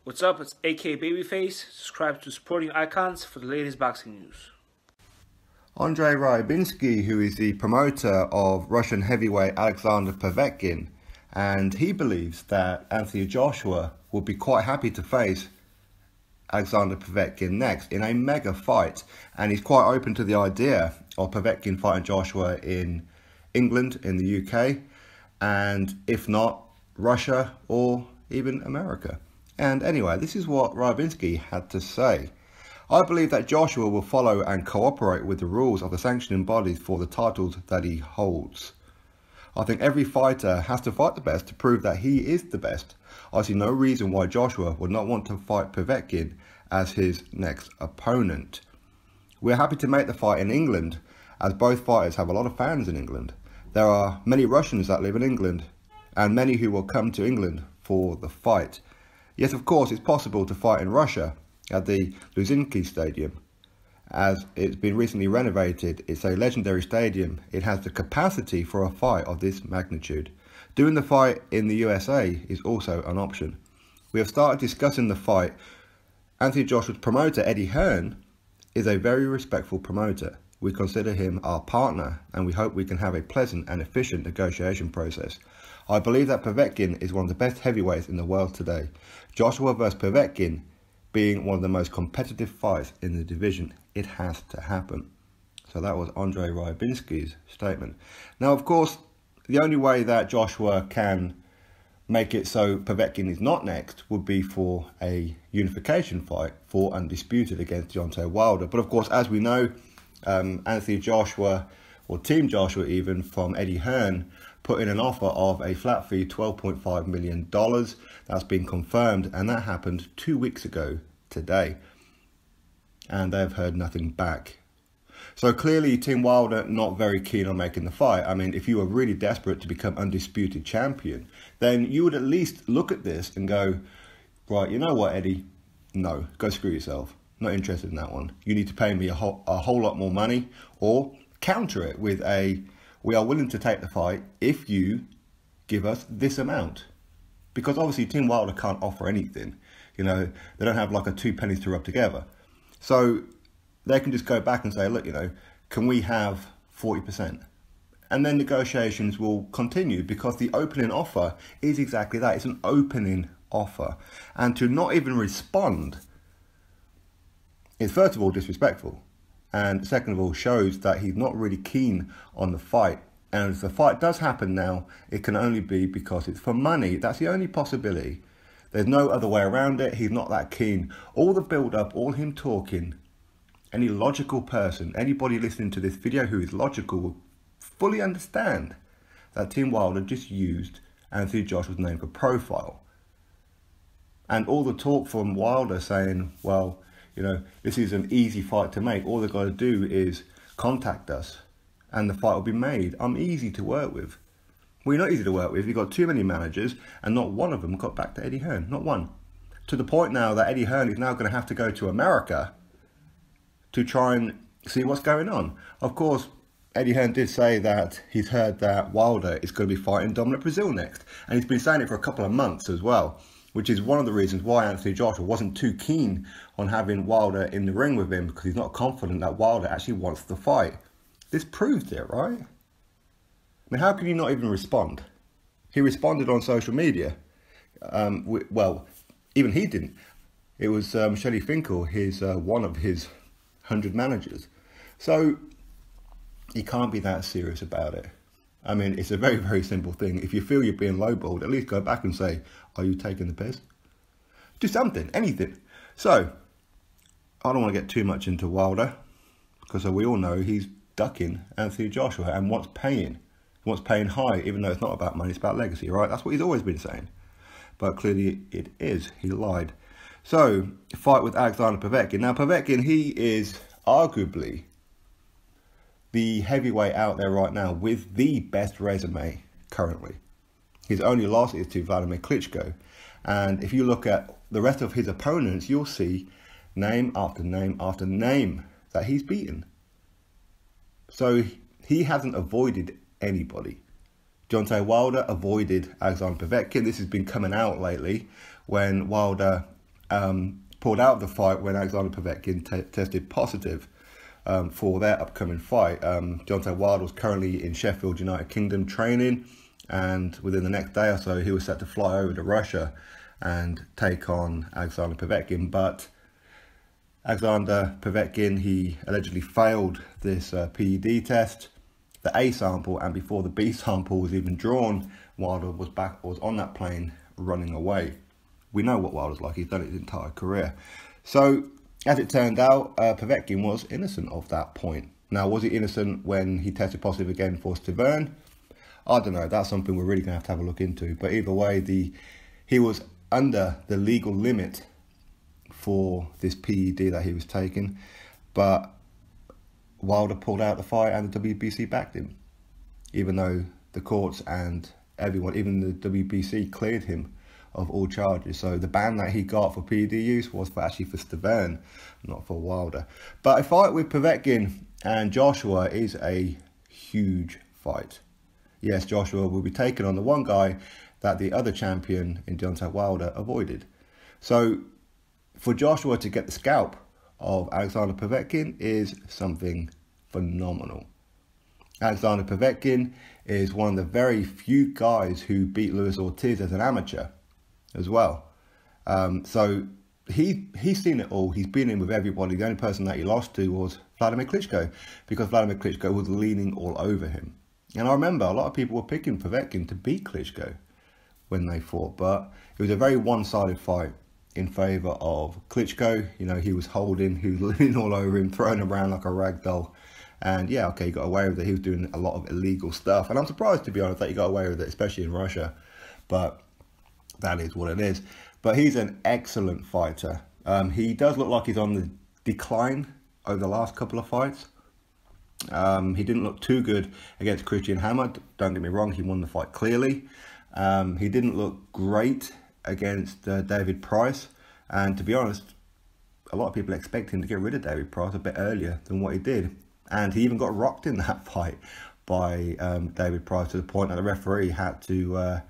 What's up? It's AK Babyface. Subscribe to Supporting Icons for the latest boxing news. Andrei Ryabinsky, who is the promoter of Russian heavyweight Alexander Povetkin, and he believes that Anthony Joshua would be quite happy to face Alexander Povetkin next in a mega fight, and he's quite open to the idea of Povetkin fighting Joshua in England, in the UK, and if not, Russia or even America. And anyway, this is what Ryabinsky had to say. I believe that Joshua will follow and cooperate with the rules of the sanctioning bodies for the titles that he holds. I think every fighter has to fight the best to prove that he is the best. I see no reason why Joshua would not want to fight Povetkin as his next opponent. We're happy to make the fight in England, as both fighters have a lot of fans in England. There are many Russians that live in England, and many who will come to England for the fight. Yes, of course, it's possible to fight in Russia at the Ryabinsky Stadium, as it's been recently renovated. It's a legendary stadium. It has the capacity for a fight of this magnitude. Doing the fight in the USA is also an option. We have started discussing the fight. Anthony Joshua's promoter, Eddie Hearn, is a very respectful promoter. We consider him our partner, and we hope we can have a pleasant and efficient negotiation process. I believe that Povetkin is one of the best heavyweights in the world today. Joshua versus Povetkin being one of the most competitive fights in the division. It has to happen. So that was Andrei Ryabinsky's statement. Now, of course, the only way that Joshua can make it so Povetkin is not next would be for a unification fight for Undisputed against Deontay Wilder. But of course, as we know, Anthony Joshua, or Team Joshua even, from Eddie Hearn, put in an offer of a flat fee, $12.5 million. That's been confirmed, and that happened 2 weeks ago today. And they've heard nothing back. So clearly, Team Wilder not very keen on making the fight. I mean, if you were really desperate to become undisputed champion, then you would at least look at this and go, right, you know what, Eddie? No, go screw yourself. Not interested in that one. You need to pay me a whole lot more money, or counter it with a, we are willing to take the fight if you give us this amount. Because obviously Team Wilder can't offer anything. You know, they don't have like a 2 pennies to rub together. So they can just go back and say, look, you know, can we have 40%? And then negotiations will continue, because the opening offer is exactly that. It's an opening offer. And to not even respond is, first of all, disrespectful. And second of all, shows that he's not really keen on the fight. And if the fight does happen now, it can only be because it's for money. That's the only possibility. There's no other way around it. He's not that keen. All the build-up, all him talking, any logical person, anybody listening to this video who is logical will fully understand that Team Wilder just used Anthony Joshua's name for profile. And all the talk from Wilder saying, well, you know, this is an easy fight to make. All they've got to do is contact us and the fight will be made. I'm easy to work with. Well, you're not easy to work with. You've got too many managers, and not one of them got back to Eddie Hearn. Not one. To the point now that Eddie Hearn is now going to have to go to America to try and see what's going on. Of course, Eddie Hearn did say that he's heard that Wilder is going to be fighting Dominic Brazil next. And he's been saying it for a couple of months as well, which is one of the reasons why Anthony Joshua wasn't too keen on having Wilder in the ring with him, because he's not confident that Wilder actually wants the fight. This proves it, right? I mean, how can you not even respond? He responded on social media. Well, even he didn't. It was Shelley Finkel, one of his 100 managers. So he can't be that serious about it. I mean, it's a very, very simple thing. If you feel you're being lowballed, at least go back and say, are you taking the piss? Do something, anything. So, I don't want to get too much into Wilder, because we all know he's ducking Anthony Joshua and wants paying high, even though it's not about money, it's about legacy, right? That's what he's always been saying. But clearly it is. He lied. So, fight with Alexander Povetkin. Now, Povetkin, he is arguably the heavyweight out there right now with the best resume currently. His only loss is to Vladimir Klitschko. And if you look at the rest of his opponents, you'll see name after name after name that he's beaten. So he hasn't avoided anybody. Deontay Wilder avoided Alexander Povetkin. This has been coming out lately when Wilder pulled out of the fight when Alexander Povetkin tested positive for their upcoming fight. Deontay Wilder was currently in Sheffield, United Kingdom training, and within the next day or so he was set to fly over to Russia and take on Alexander Povetkin. But Alexander Povetkin, he allegedly failed this PED test, the A sample, and before the B sample was even drawn, Wilder was on that plane running away. We know what Wilder's like, he's done it his entire career. So, as it turned out, Povetkin was innocent of that point. Now, was he innocent when he tested positive again for Stiverne? I don't know, that's something we're really going to have a look into. But either way, he was under the legal limit for this PED that he was taking, but Wilder pulled out the fight and the WBC backed him, even though the courts and everyone, even the WBC, cleared him of all charges. So the ban that he got for PED use was actually for Stiverne, not for Wilder. But a fight with Povetkin and Joshua is a huge fight. Yes, Joshua will be taking on the one guy that the other champion in Deontay Wilder avoided. So for Joshua to get the scalp of Alexander Povetkin is something phenomenal. Alexander Povetkin is one of the very few guys who beat Luis Ortiz as an amateur as well. So he's seen it all. He's been in with everybody. The only person that he lost to was Vladimir Klitschko, because Vladimir Klitschko was leaning all over him. And I remember a lot of people were picking Povetkin to beat Klitschko when they fought, but it was a very one-sided fight in favour of Klitschko. You know, he was holding, he was leaning all over him, throwing him around like a rag doll. And yeah, okay, he got away with it. He was doing a lot of illegal stuff. And I'm surprised, to be honest, that he got away with it, especially in Russia. But that is what it is. But he's an excellent fighter. He does look like he's on the decline over the last couple of fights. He didn't look too good against Christian Hammer. Don't get me wrong, he won the fight clearly. He didn't look great against David Price. And to be honest, a lot of people expect him to get rid of David Price a bit earlier than what he did. And he even got rocked in that fight by David Price, to the point that the referee had to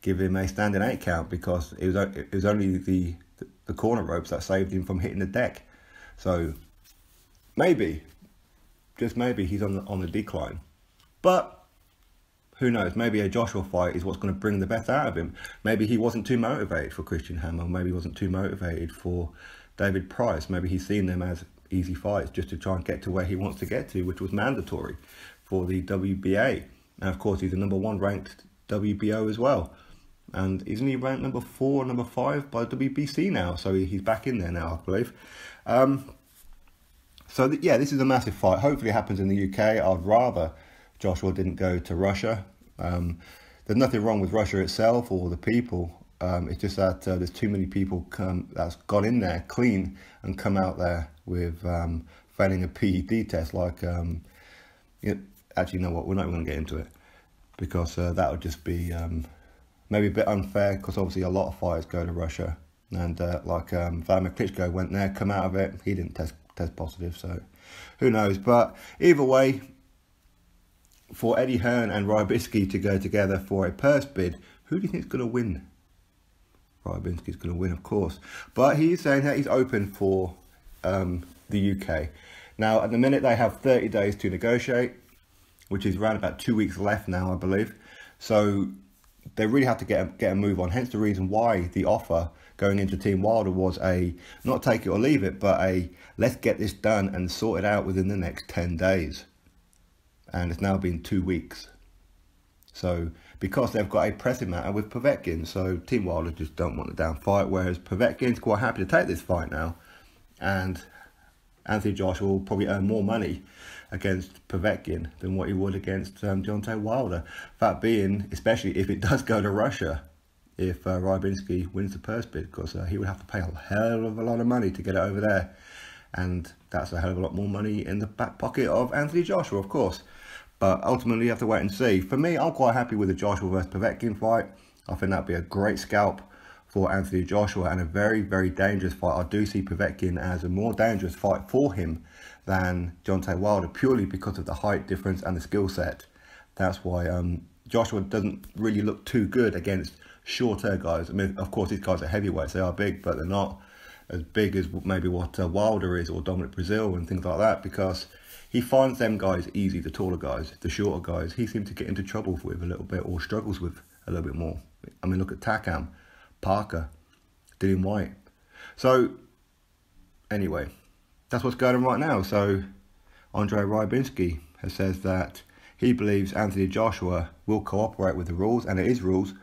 give him a standing 8 count, because it was only the corner ropes that saved him from hitting the deck. So maybe, just maybe, he's on the decline. But who knows? Maybe a Joshua fight is what's going to bring the best out of him. Maybe he wasn't too motivated for Christian Hammer. Maybe he wasn't too motivated for David Price. Maybe he's seen them as easy fights just to try and get to where he wants to get to, which was mandatory for the WBA. And of course, he's a #1 ranked WBO as well. And isn't he ranked number 4, number 5 by WBC now? So he's back in there now, I believe. Yeah, this is a massive fight. Hopefully it happens in the UK. I'd rather Joshua didn't go to Russia. There's nothing wrong with Russia itself or the people. It's just that there's too many people that's gone in there clean and come out there with failing a PED test. Like, actually, you know what? We're not even going to get into it, because that would just be maybe a bit unfair, because obviously a lot of fighters go to Russia. And Vladimir Klitschko went there, come out of it. He didn't test positive, so who knows? But either way, for Eddie Hearn and Ryabinsky to go together for a purse bid, who do you think is going to win? Ryabinsky's going to win, of course. But he's saying that he's open for the UK. Now, at the minute, they have 30 days to negotiate, which is around about 2 weeks left now, I believe. So they really have to get a move on. Hence the reason why the offer going into Team Wilder was a not take it or leave it, but a let's get this done and sort it out within the next 10 days. And it's now been 2 weeks. So because they've got a pressing matter with Povetkin, so Team Wilder just don't want a damn fight, whereas Povetkin's quite happy to take this fight now. And Anthony Joshua will probably earn more money against Povetkin than what he would against Deontay Wilder. That being, especially if it does go to Russia, if Ryabinsky wins the purse bid, because he would have to pay a hell of a lot of money to get it over there. And that's a hell of a lot more money in the back pocket of Anthony Joshua, of course. But ultimately, you have to wait and see. For me, I'm quite happy with the Joshua versus Povetkin fight. I think that'd be a great scalp for Anthony Joshua and a very, very dangerous fight. I do see Povetkin as a more dangerous fight for him than Deontay Wilder, purely because of the height difference and the skill set. That's why Joshua doesn't really look too good against shorter guys. I mean, of course, these guys are heavyweights. They are big, but they're not as big as maybe what Wilder is or Dominic Brazil and things like that, because he finds them guys easy, the taller guys, the shorter guys. He seems to get into trouble with a little bit, or struggles with a little bit more. I mean, look at Takam, Parker, Dillian White. So, anyway, that's what's going on right now. So, Andrei Ryabinsky has said that he believes Anthony Joshua will cooperate with the rules, and it is rules,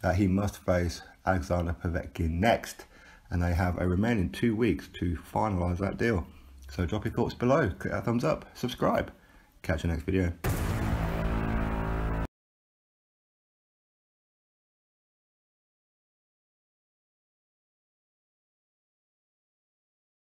that he must face Alexander Povetkin next. And they have a remaining 2 weeks to finalise that deal. So drop your thoughts below, click that thumbs up, subscribe. Catch you next video.